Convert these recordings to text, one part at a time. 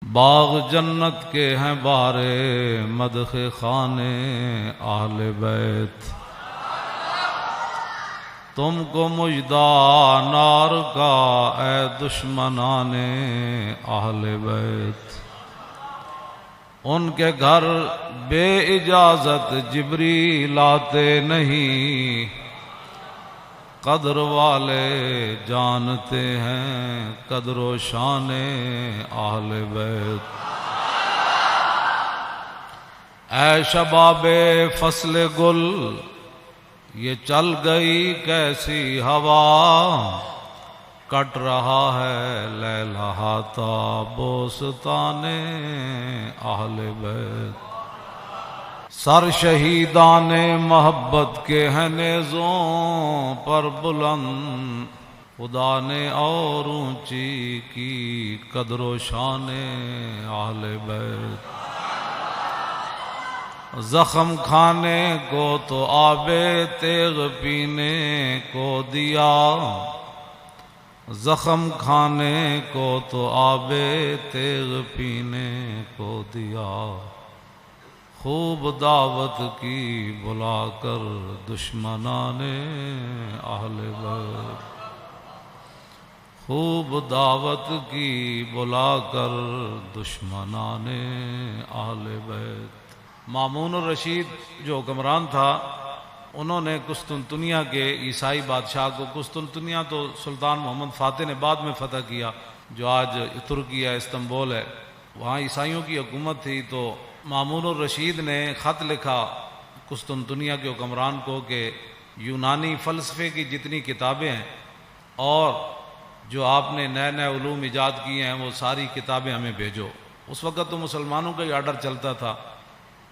باغ جنت کے ہیں بارے مدح خانے اہل بیت، تم کو مژدہ نار کا اے دشمنان اہل بیت۔ ان کے گھر بے اجازت جبریل آتے نہیں، قدر والے جانتے ہیں قدر و شان اہل بیت۔ اے شباب فصل گل یہ چل گئی کیسی ہوا، کٹ رہا ہے لیلہاتا بوستان اہل بیت۔ سر شہیدان محبت کے ہیں نیزوں پر بلند، خدا نے اور اونچی کی قدر و شان اہل بیت۔ زخم کھانے کو تو آب تیغ پینے کو دیا، زخم کھانے کو تو آب تیغ پینے کو دیا، خوب دعوت کی بلا کر دشمنان اہل بیت، خوب دعوت کی بلا کر دشمنان اہل بیت۔ مامون الرشید جو حکمران تھا، انہوں نے قسطنطنیہ کے عیسائی بادشاہ کو، قسطنطنیہ تو سلطان محمد فاتح نے بعد میں فتح کیا، جو آج ترکی ہے، استنبول ہے، وہاں عیسائیوں کی حکومت تھی۔ تو مامون الرشید نے خط لکھا قسطنطنیہ کے حکمران کو کہ یونانی فلسفے کی جتنی کتابیں ہیں اور جو آپ نے نئے نئے علوم ایجاد کیے ہیں وہ ساری کتابیں ہمیں بھیجو۔ اس وقت تو مسلمانوں کا ہی آرڈر چلتا تھا۔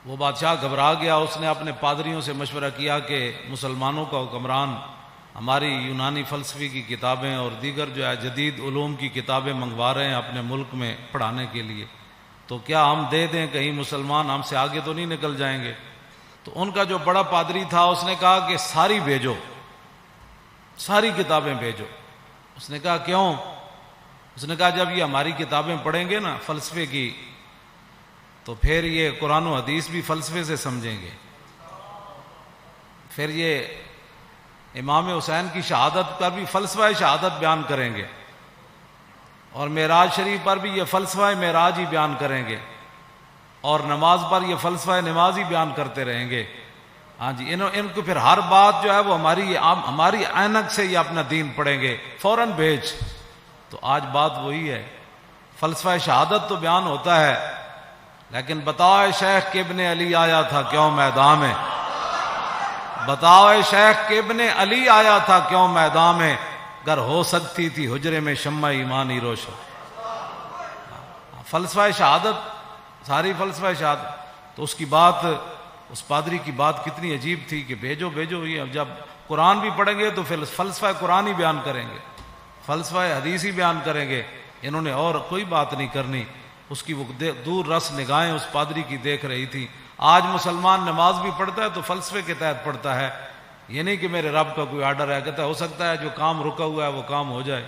وہ بادشاہ گھبرا گیا، اس نے اپنے پادریوں سے مشورہ کیا کہ مسلمانوں کا حکمران ہماری یونانی فلسفے کی کتابیں اور دیگر جو ہے جدید علوم کی کتابیں منگوا رہے ہیں اپنے ملک میں پڑھانے کے لیے، تو کیا ہم دے دیں؟ کہیں مسلمان ہم سے آگے تو نہیں نکل جائیں گے؟ تو ان کا جو بڑا پادری تھا اس نے کہا کہ ساری بھیجو، ساری کتابیں بھیجو۔ اس نے کہا کیوں؟ اس نے کہا جب یہ ہماری کتابیں پڑھیں گے نا فلسفے کی، تو پھر یہ قرآن و حدیث بھی فلسفے سے سمجھیں گے، پھر یہ امام حسین کی شہادت پر بھی فلسفہ شہادت بیان کریں گے، اور معراج شریف پر بھی یہ فلسفہ معراج ہی بیان کریں گے، اور نماز پر یہ فلسفہ نماز ہی بیان کرتے رہیں گے۔ ہاں جی، ان کو پھر ہر بات جو ہے وہ ہماری عینک سے یہ اپنا دین پڑھیں گے، فوراً بھیج۔ تو آج بات وہی ہے، فلسفہ شہادت تو بیان ہوتا ہے، لیکن بتاؤ شیخ کہ ابن علی آیا تھا کیوں میدان میں، بتاؤ شیخ کہ ابن علی آیا تھا کیوں میدان میں، گر ہو سکتی تھی حجرے میں شمع ایمانی روشن۔ فلسفہ شہادت، ساری فلسفہ شہادت۔ تو اس کی بات، اس پادری کی بات کتنی عجیب تھی کہ بھیجو بھیجو، یہ جب قرآن بھی پڑھیں گے تو پھر فلسفہ قرآن ہی بیان کریں گے، فلسفہ حدیث ہی بیان کریں گے، انہوں نے اور کوئی بات نہیں کرنی۔ اس کی وہ دور رس نگاہیں اس پادری کی دیکھ رہی تھی۔ آج مسلمان نماز بھی پڑھتا ہے تو فلسفے کے تحت پڑھتا ہے، یہ نہیں کہ میرے رب کا کوئی آرڈر ہے، کہتا ہے ہو سکتا ہے جو کام رکا ہوا ہے وہ کام ہو جائے،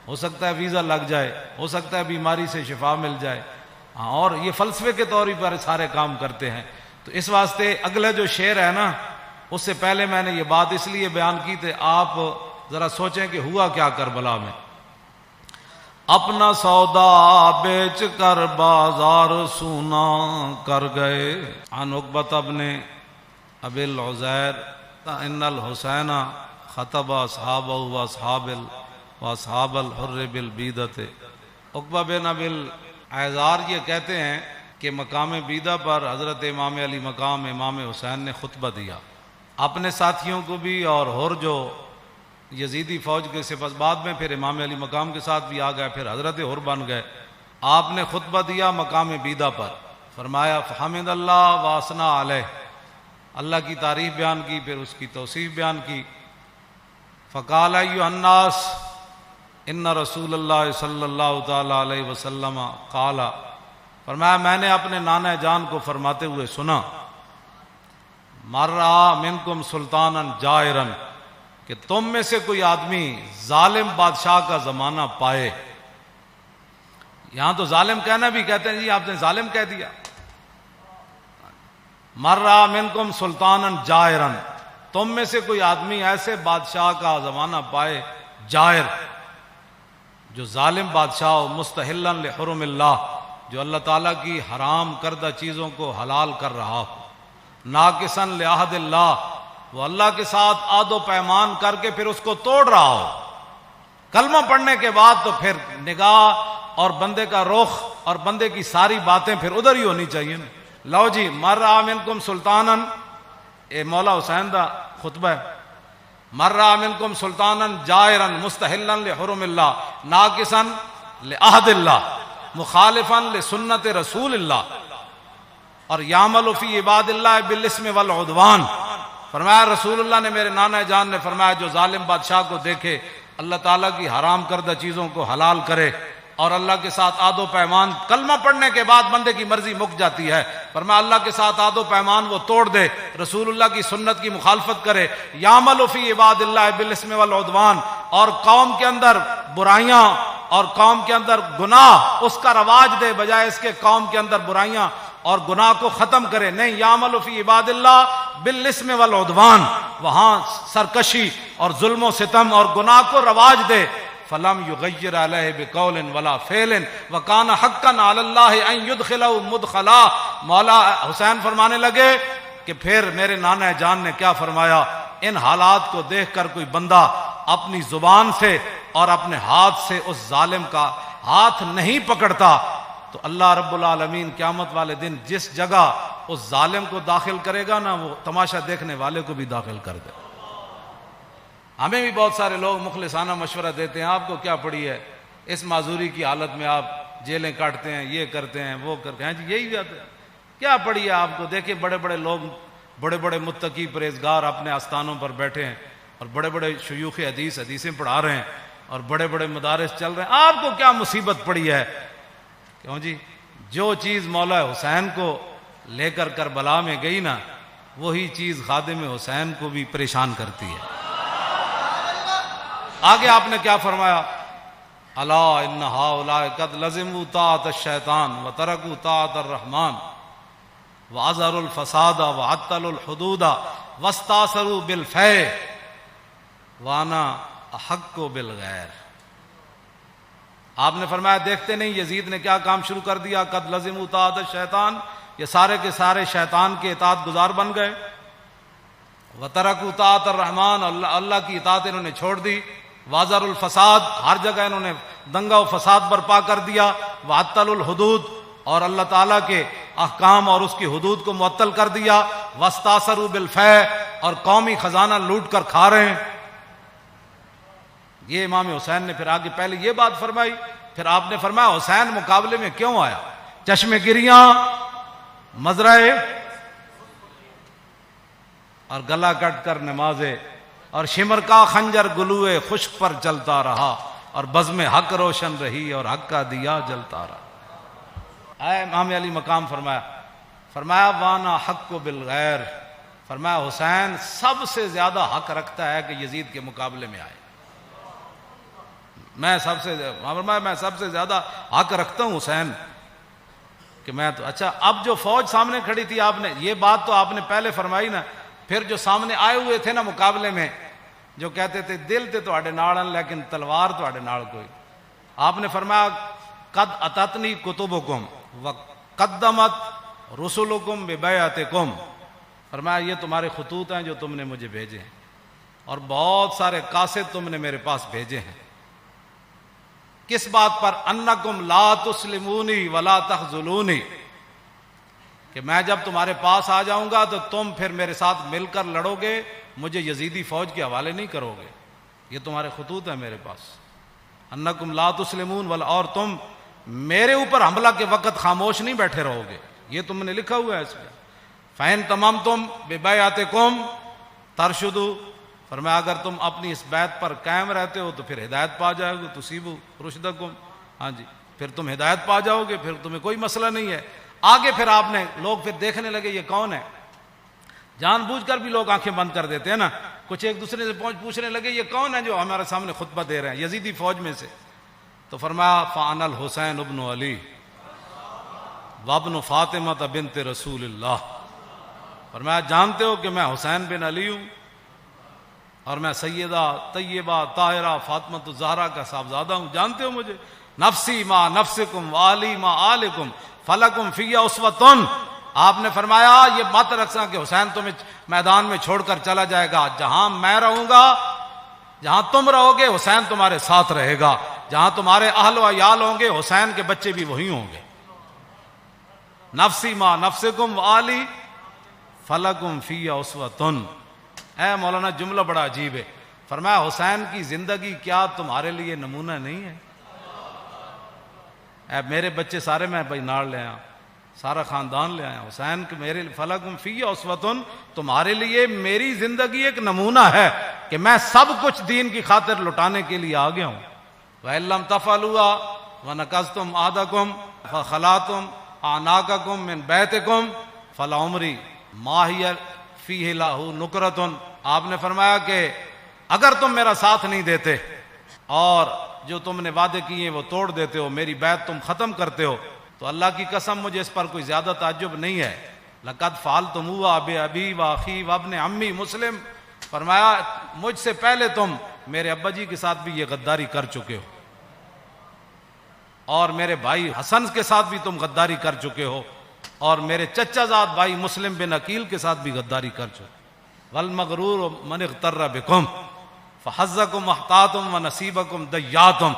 ہو سکتا ہے ویزا لگ جائے، ہو سکتا ہے بیماری سے شفا مل جائے، ہاں، اور یہ فلسفے کے طور پر سارے کام کرتے ہیں۔ تو اس واسطے اگلا جو شعر ہے نا، اس سے پہلے میں نے یہ بات اس لیے بیان کی تھی، آپ ذرا سوچیں کہ ہوا کیا کربلا میں۔ اپنا سودا بیچ کر بازار سونا کر گئے، عن عقبۃ بن ابی العزیر ان الحسین خطب اصحابہ واصحاب الحر بالبیدۃ۔ عقبہ بن ابی العزیر یہ کہتے ہیں کہ مقام بیدہ پر حضرت امام علی مقام امام حسین نے خطبہ دیا، اپنے ساتھیوں کو بھی، اور ہر جو یزیدی فوج کے سپس بعد میں پھر امام علی مقام کے ساتھ بھی آ گئے، پھر حضرت ہر بن گئے۔ آپ نے خطبہ دیا مقام بیدہ پر، فرمایا فحمد اللہ واسنا علیہ، اللہ کی تعریف بیان کی، پھر اس کی توصیف بیان کی۔ فقال ایھا الناس ان رسول اللہ صلی اللہ تعالی علیہ وسلم قال، فرمایا میں نے اپنے نانا جان کو فرماتے ہوئے سنا، مر رہا منکم سلطانا جائرا، کہ تم میں سے کوئی آدمی ظالم بادشاہ کا زمانہ پائے، یہاں تو ظالم کہنا بھی کہتے ہیں جی آپ نے ظالم کہہ دیا. مرّا منکم سلطانا جائرا، تم میں سے کوئی آدمی ایسے بادشاہ کا زمانہ پائے جائر، جو ظالم بادشاہ ہو، مستحلا لحرم اللہ، جو اللہ تعالیٰ کی حرام کردہ چیزوں کو حلال کر رہا ہو، ناقصا لعہد اللہ، وہ اللہ کے ساتھ عہد و پیمان کر کے پھر اس کو توڑ رہا ہو. کلمہ پڑھنے کے بعد تو پھر نگاہ اور بندے کا رخ اور بندے کی ساری باتیں پھر ادھر ہی ہونی چاہیے نا. لو جی مرّا منکم سلطانا، اے مولا حسین دا خطبہ ہے، مرّا منکم سلطانا جائرا مستحلا لحرم اللہ ناقصا لعہد اللہ مخالفا لسنت رسول اللہ، اور یعمل فی عباد اللہ بالاسم والعدوان. فرمایا رسول اللہ نے، میرے نانا جان نے فرمایا، جو ظالم بادشاہ کو دیکھے اللہ تعالیٰ کی حرام کردہ چیزوں کو حلال کرے اور اللہ کے ساتھ عہد و پیمان، کلمہ پڑھنے کے بعد بندے کی مرضی مک جاتی ہے، فرمایا اللہ کے ساتھ عہد و پیمان وہ توڑ دے، رسول اللہ کی سنت کی مخالفت کرے، یعمل فی عباد اللہ بالاسم والعدوان، اور قوم کے اندر برائیاں اور قوم کے اندر گناہ اس کا رواج دے، بجائے اس کے قوم کے اندر برائیاں اور گناہ کو ختم کرے. نہیں، یعمل فی عباد اللہ بالاسم والعدوان، وہاں سرکشی اور ظلم و ستم اور گناہ کو رواج دے. فلم یغیر علیہ بقول ولا فعل وکان حقا علی اللہ ان یدخلہ مدخلا. مولا حسین فرمانے لگے کہ پھر میرے نانا جان نے کیا فرمایا، ان حالات کو دیکھ کر کوئی بندہ اپنی زبان سے اور اپنے ہاتھ سے اس ظالم کا ہاتھ نہیں پکڑتا تو اللہ رب العالمین قیامت والے دن جس جگہ اس ظالم کو داخل کرے گا نا، وہ تماشا دیکھنے والے کو بھی داخل کر دے. ہمیں بھی بہت سارے لوگ مخلصانہ مشورہ دیتے ہیں، آپ کو کیا پڑی ہے، اس معذوری کی حالت میں آپ جیلیں کاٹتے ہیں، یہ کرتے ہیں، وہ کرتے ہیں، جی یہی بات ہے، کیا پڑی ہے آپ کو. دیکھیں بڑے بڑے لوگ، بڑے بڑے متقی پرہیزگار اپنے آستانوں پر بیٹھے ہیں، اور بڑے بڑے شیوخ حدیثیں پڑھا رہے ہیں، اور بڑے بڑے مدارس چل رہے ہیں. آپ کو کیا مصیبت پڑی ہے؟ کیوں جی، جو چیز مولا حسین کو لے کر کربلا میں گئی نا، وہی چیز خادم حسین کو بھی پریشان کرتی ہے. آگے آپ نے کیا فرمایا، الا ان ہؤلاء قد لزموا طاعت الشیطان وترکوا طاعت الرحمن واظہروا الفساد وعطلوا الحدود واستاثروا بالفیء وانا احق بالغیر. آپ نے فرمایا دیکھتے نہیں یزید نے کیا کام شروع کر دیا، قد لزموا طاعت الشیطان، یہ سارے کے سارے شیطان کے اطاعت گزار بن گئے، وترکوا طاعت الرحمن، اللہ کی اطاعت انہوں نے چھوڑ دی، واظہروا الفساد، ہر جگہ انہوں نے دنگا و فساد برپا کر دیا، وعطلوا الحدود، اور اللہ تعالیٰ کے احکام اور اس کی حدود کو معطل کر دیا، واستاثروا بالفیء، اور قومی خزانہ لوٹ کر کھا رہے ہیں. یہ امام حسین نے پھر آگے پہلے یہ بات فرمائی، پھر آپ نے فرمایا حسین مقابلے میں کیوں آیا، چشم گریاں، مزرعے اور گلا کٹ کر نمازے، اور شمر کا خنجر گلوئے خشک پر چلتا رہا، اور بزم حق روشن رہی اور حق کا دیا جلتا رہا. اے امام علی مقام فرمایا وانا حق بالغیر، فرمایا حسین سب سے زیادہ حق رکھتا ہے کہ یزید کے مقابلے میں آئے. میں سب سے زیادہ حق رکھتا ہوں حسین کہ میں تو. اچھا، اب جو فوج سامنے کھڑی تھی، آپ نے یہ بات تو آپ نے پہلے فرمائی نا، پھر جو سامنے آئے ہوئے تھے نا مقابلے میں، جو کہتے تھے دل تے تواڈے نال لیکن تلوار تواڈے نال کوئی، آپ نے فرمایا قد اتتنی کتبکم وقدمت رسلکم ببیعتکم، فرمایا یہ تمہارے خطوط ہیں جو تم نے مجھے بھیجے ہیں، اور بہت سارے قاصد تم نے میرے پاس بھیجے ہیں. کس بات پر؟ انکم لا تسلمونی ولا تخذلونی، کہ میں جب تمہارے پاس آ جاؤں گا تو تم پھر میرے ساتھ مل کر لڑو گے، مجھے یزیدی فوج کے حوالے نہیں کرو گے. یہ تمہارے خطوط ہیں میرے پاس، انکم لا تسلمون ولا، اور تم میرے اوپر حملہ کے وقت خاموش نہیں بیٹھے رہو گے، یہ تم نے لکھا ہوا ہے اس میں. فَإِن تَمَمْتُمْ بِبَيْعَتِكُمْ تَرْشُدُوا، فرمایا اگر تم اپنی اس بیعت پر قائم رہتے ہو تو پھر ہدایت پا جاؤ گے، تُصِيبُوا رُشْدَكُمْ، ہاں جی، پھر تم ہدایت پا جاؤ گے، پھر تمہیں کوئی مسئلہ نہیں ہے. آگے پھر آپ نے لوگ پھر دیکھنے لگے یہ کون ہے، جان بوجھ کر بھی لوگ آنکھیں بند کر دیتے ہیں نا، کچھ ایک دوسرے سے پوچھنے لگے یہ کون ہے جو ہمارے سامنے خطبہ دے رہے ہیں، یزیدی فوج میں سے. تو فرمایا فانا الحسین ابن علی وابن فاطمہ بنت رسول اللہ. فرمایا جانتے ہو کہ میں حسین بن علی ہوں اور میں سیدہ طیبہ طاہرہ فاطمہ الزہرا کا صاحبزادہ ہوں. جانتے ہو مجھے؟ نفسی ما نفسکم والی ما آلکم فلکم فی اسوۃ. آپ نے فرمایا یہ مت رکھنا کہ حسین تمہیں میدان میں چھوڑ کر چلا جائے گا. جہاں میں رہوں گا، جہاں تم رہو گے، حسین تمہارے ساتھ رہے گا. جہاں تمہارے اہل و عیال ہوں گے، حسین کے بچے بھی وہی ہوں گے. نفسی ما نفسکم والی فلکم فی اسوۃ. اے مولانا جملہ بڑا عجیب ہے. فرمایا حسین کی زندگی کیا تمہارے لیے نمونہ نہیں ہے؟ اے میرے بچے سارے میں بھائی ناڑ لے آیا، سارا خاندان لے آیا. حسین کے میرے فلکم فی اسوۃ، تمہارے لیے میری زندگی ایک نمونہ ہے کہ میں سب کچھ دین کی خاطر لٹانے کے لیے آ گیا ہوں. وَإِن لَّمْ تَفْعَلُوا وَنَكَثْتُمْ عَهْدَكُمْ فَخَلَعْتُمْ أَعْنَاقَكُمْ مِنْ بَيْتِكُمْ فَلَعُمْرِي مَا هِيَ فِيهِ لَهُ نُكْرَةٌ. آپ نے فرمایا کہ اگر تم میرا ساتھ نہیں دیتے اور جو تم نے وعدے کیے وہ توڑ دیتے ہو، میری بیعت تم ختم کرتے ہو، تو اللہ کی قسم مجھے اس پر کوئی زیادہ تعجب نہیں ہے. لَقَدْ فَعَلْتُمُوهُ بِأَبِي وَأَخِي وَابْنِ عَمِّي مسلم. فرمایا مجھ سے پہلے تم میرے ابا جی کے ساتھ بھی یہ غداری کر چکے ہو، اور میرے بھائی حسن کے ساتھ بھی تم غداری کر چکے ہو، اور میرے چچا زاد بھائی مسلم بن عقیل کے ساتھ بھی غداری کر چکے. وَالْمَغْرُورُ مَنِ اغْتَرَّ بِكُمْ فَحَظَّكُمْ أَحْطَاطُمْ وَنَصِيبَكُمْ دَيَّاتُمْ.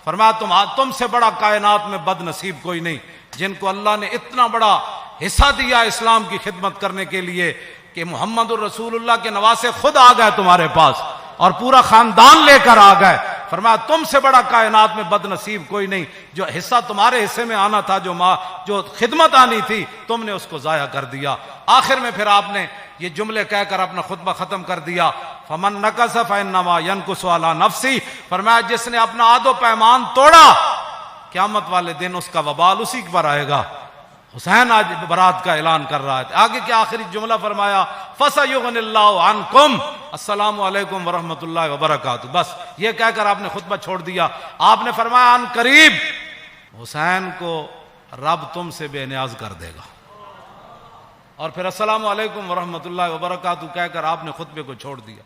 فرمایا تم سے بڑا کائنات میں بد نصیب کوئی نہیں، جن کو اللہ نے اتنا بڑا حصہ دیا اسلام کی خدمت کرنے کے لیے کہ محمد الرسول اللہ کے نواسے خود آ گئے تمہارے پاس اور پورا خاندان لے کر آ گئے. فرمایا تم سے بڑا کائنات میں بد نصیب کوئی نہیں. جو حصہ تمہارے حصے میں آنا تھا، جو خدمت آنی تھی، تم نے اس کو ضائع کر دیا. آخر میں پھر آپ نے یہ جملے کہہ کر اپنا خطبہ ختم کر دیا. فمن نقص فانما ينقص على نفسه. فرمایا جس نے اپنا عہد و پیمان توڑا، قیامت والے دن اس کا وبال اسی پر آئے گا. حسین آج برات کا اعلان کر رہا ہے. آگے کیا آخری جملہ فرمایا؟ فَسَيُغْنِ اللَّهُ عَنْكُمْ. السلام علیکم ورحمۃ اللہ وبرکاتہ. بس یہ کہہ کر آپ نے خطبہ چھوڑ دیا. آپ نے فرمایا ان قریب حسین کو رب تم سے بے نیاز کر دے گا. اور پھر السلام علیکم ورحمۃ اللہ وبرکاتہ کہہ کر آپ نے خطبے کو چھوڑ دیا.